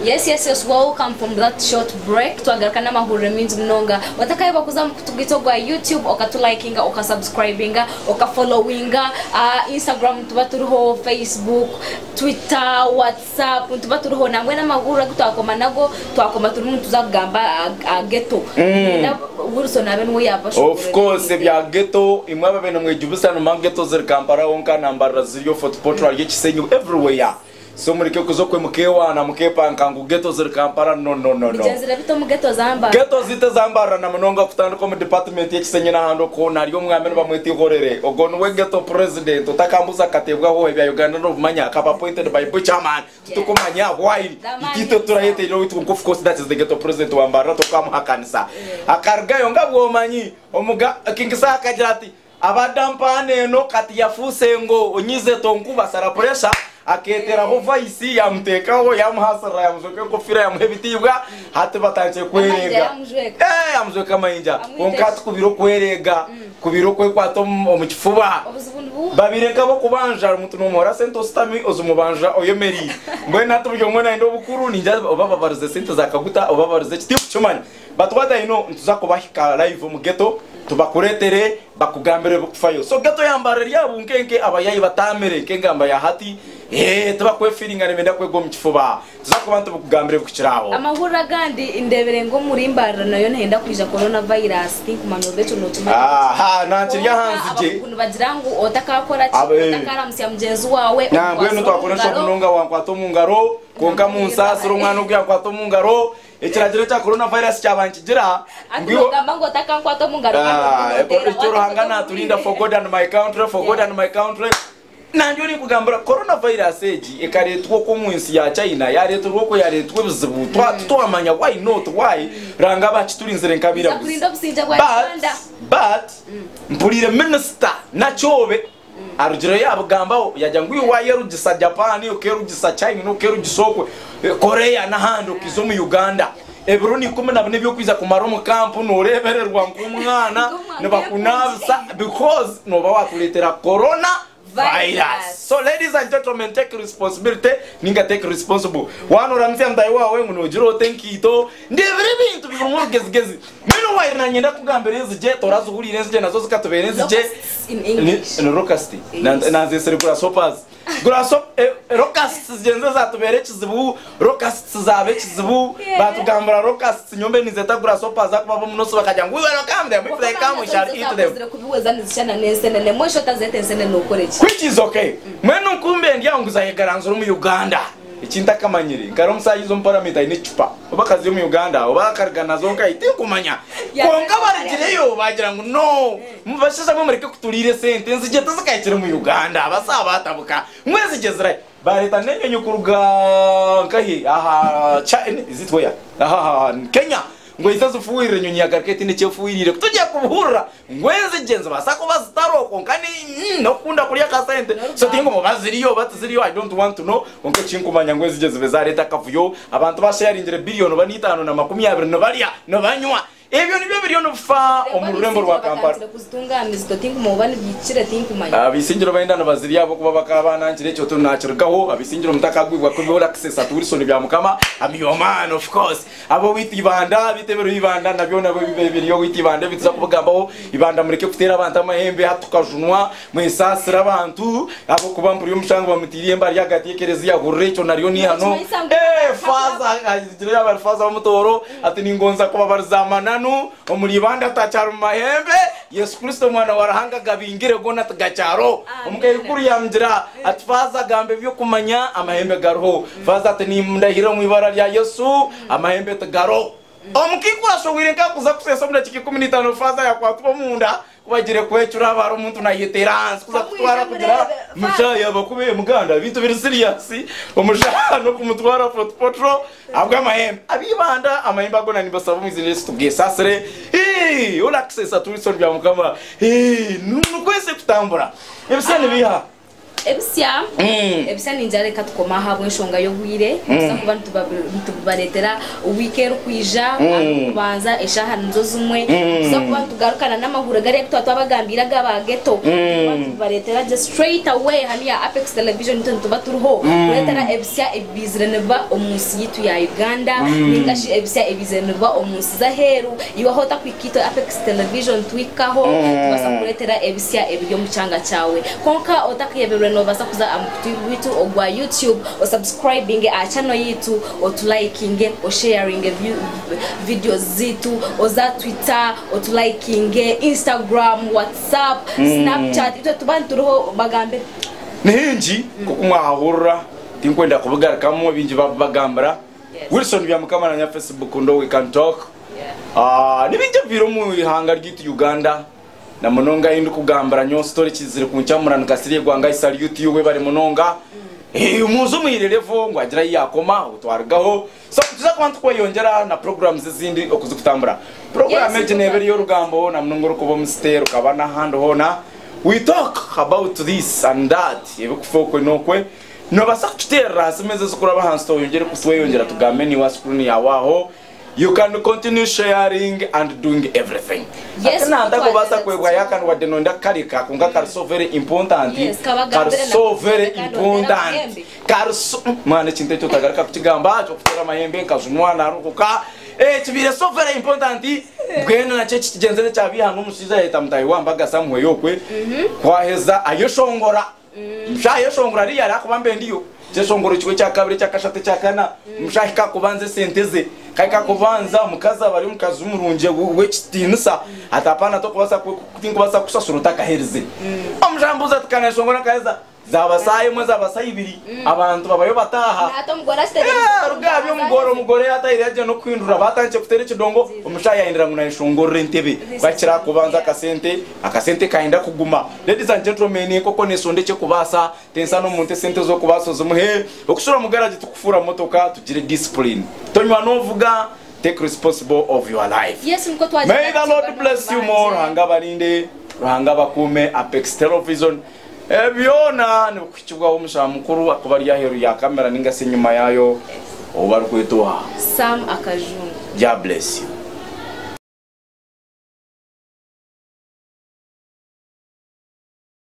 Yes, welcome from that short break. Tuagarukana mahuriro means mnonga. Watakaye bakuza kutugitogwa YouTube, okatulikinga, okasubscribinga, okafollowinga, Instagram tuba turiho, Facebook, Twitter, WhatsApp, tuba turiho namwe n'amahuriro gutwakoma nago, twakoma turi muntu tuzagamba ghetto. Wilson abenwe yabasho. Of course bya ghetto imwe ababene mwejubusa no mangeto ziri Kampala onka nambara ziriyo photo portrait y'Kisenyi everywhere. So murike kuzokwe mukewa na mukepa nkangu ghetto ziri Kampala no. Bijazira bito mu ghetto zambara. Ghetto zite zambara na munonga kutandika mu department y'Kisenyi na hando ko nariyo mwamene bamweti horere. Ogono we ghetto president utakambuza katebwa ho ebya Uganda no bumanya kapa appointed by Buchaman. Tutukumanya why itito turayete ilo witu of course that is the ghetto president wambara to kamuhakanisa. Akarga yonga bwomanyi omuga kingisa akajati abadampane no kati yafuse ngo onyize tonkuba sara pressure aketera ho vaisi yamtekaho yamuhasara yamuzoke kofira yamuhebitibwa hate batanje kwerega yamuzweka mayinja onkati kubiro kwerega kubiro kwe kwato mu kifuba babireka bo kubanja umuntu no mora sento stami ozumubanja oyemeri mbwe natubyo mwana ndo bukuru ninja obababarize sente zakaguta obabarize kitifu cyomani batwada ino ntuzakubahika live mu ghetto tubakuretere bakugambere bukufayo so ghetto yambara ryabunkenke abayayi batamere kengamba ya hati tubakwe feeling anemenda kwego mu kifuba tuzakubantu bukugambere bukiraho amahura gandi indebere ngo muri imbara nayo ntenda kwija coronavirus tinkumano beto notuma nankirya hanzije kuntu bagira ngo otakakora otakara musya mugenzi wawe nangwe no twakoresha kunonga wankwato mu ngaro konka mu nsasiro umwana ubya kwato mu ngaro ekiragiro cya coronavirus cyabankigira ngiyo gamba ngo takankwato mu ngaro icyo ruhangana turinda for God and my country nanjye ni kugambira coronavirus eji ekaretwo ko munsi ya China yaretwo ko yaretwo bizibu twamanya why not why ranga bakiturinzire nkabira but mpulire minister na chobe arujiro yabo gambaho yajya ngo uyu rugisa Japan ukerugisa China ukerugisa Korea na hando kizo mu Uganda Ebroni kumwe nabone byo kwiza kumara mu camp norebererwa ngumwana nebakunabisa because noba watuletera corona virus. So ladies and gentlemen, take responsibility. Ninga take responsible. Wano ramsi amdai wawe ngo nojiro tenkito. Ndevere bintu bifumuru gezigezi. Meno wa irina nyenda kugambereza je torazo huri neze je nazo zikatubereza je in English. No rokasti. Nanze serikura sopas. Gurasop rokasti zenze zatubere kizibu, rokasti zabe kizibu. Batugambara rokasti nyombe nizeta gurasopa zakuba munoso bakajya ngo welcome them. If they come we shall eat them. Kubiweza nizishana nene mwisho tazete nsene nokorechi. Which is okay. Mwenu kumbe ndyanguza yegaranzuru mu Uganda. Ikinta kamanyiri. Ngaro musayizo mparamita ine chupa. Obakazi mu Uganda, obakarigana zonka itikumanya. Konga barigireyo bagira ngo no. Mubashasha mu mureke kutulire sente nzije tazakayikira mu Uganda. Basaba batabuka. Mwezi gezira. Bareta nenyo nyukuruga kahi China is it where? Kenya. Ngo izazufuire nyonyi yagarketi ne chefuirire tujya kubuhura ngwenze genza basako bazitaro konkani no kunda kuriya kasente so tingo mubaziriyo batiziriyo I don't want to know onke chinkumanya ngwenze genza bezareta kavuyo abantu basharingire billion banitano na 20 no bariya no banywa ebyo nibyo billion bufa omurembo rwa Kampala kuzitunganiza tingo mubani bikire tinkumanya abisingiro bayindana baziriya bo kuba bakabana nkire cyo tunakirgaho abisingiro mutakagwibwa kubyo access aturisoni bya mukama amiyomano of course abo witibanda bitebero ibanda nabyo nabo bibiriyo witibanda bitiza kubugambaho ibanda mureke kutera abantu amahembe hatukajunwa mwesasira abantu abo kuba mpuri umushanga bamutiriye mbari yagatekereza ya gurecho nariyo ni hano faza ajire ya faza bamutoro ati ningonza kuba barzamana omuri banda tacharu mahembe Yesu Kristo mwana warahanga gabingire gona tagacharo umugeri kuri yamjira atfaza gambe byo kumanya amahembe garoho faza ati nimndahira mu ibara rya Yesu amahembe tagaro omukikura showireka kuza kusesa muna chiki 15 faza ya kwatuba munda kubagire kwecura baro umuntu na yeterance kuza kutwara kugira mushaya bakube muganda bintu biri serious umushaya no kumutwara potro abwa amahembe abibanda amahembe agona nibasaba muzine tugiye sasere ula access aturisoni bya mukama nukwese kutambura ebisane biha ebisya ninjare katukoma habwe nshonga yo gwire gusa kuba tubaretera weekend kwija kubanza eshaha nzo zumwe gusa kuba tugarukana n'amahura gari twabagambira gabageto tubaretera just straight away haniya Apex Television tuba turuho kuretera ebisya ebizreneba omunsi yitu ya Uganda ningashi ebisya ebizreneba omunsi zaheru iwahota kwikito Apex Television twikaho tubasa kuretera ebisya ebyo mucanga cyawe konka otakiyebere no basa kuza amutwitu ogwa YouTube o subscribing a channel yitu o to liking o sharing videos zitu o za Twitter o to liking Instagram WhatsApp Snapchat ito tubanturuho bagambe nihinji kukumwahurra tinkwenda kubugarukamo binji babagambara Wilson byamukamana nya Facebook ndo we can talk nibinje biro mu ihanga ry'itu Uganda na munonga yindi kugambara nyo story kizire kuncamurana kasiriye gwanga isari YouTube we bari munonga umuzo mwirelevo ngo agira yakoma utwargaho so tuza kwantu ko yongera na programs zindi okuzukutambura program ejenebere yo rugambo na munongo ruko bomstero kabana hando hona we talk about this and that yebukufoko nokwe no basakutera simeze zukura bahansto yongere kuswe yongera tugambe ni wascreen yawaho. You can continue sharing and doing everything. Yes, ndako basa kwegwa yakani wadenonda karika kunga kar so very important. Yes, kar so very important. Kar so mane chinte to tagarika kutigamba cyo kutera mahembe kazunwa na rukuka tibire so very important. Bwena na chechi tigenzere cyabi hano musiza yeta mutayiwa mbaga samwe yokwe kwaheza ayoshongora mshayoshongora ri yara kubambe ndiyo jesongoro chwe cyakabire cyakashate cyakana mshahika kubanze senteze kaika kubanza mukaza bari mukazi umurunje wechitinisa atapana to kubasa kutingubasa kusasuruta kaherize amjambuza tukanashongora kaza zabasaye mwe zabasaye ibiri abantu babayo bataha nato mugora stere rugabyo mugore atayiraje no kwindura batanje kutere kidongo umushaya yindira nguna ishongore ntebe bakira kubanza akasente kainda kuguma. Ladies and gentlemen koko nesonde cyo kubasa tensa no munte sente zo kubasoza muhe okusura mugaraje tukufura motoka tugire discipline tonywa novuga take responsible of your life. Yes mko twaje. May the Lord bless you more. Hanga barinde hanga bakume Apex Television ebyona nikukibwa umusha mukuru akubari yaheru ya kamera ninga se nyuma yayo obarkwetwa Sam Akajungu. God bless you.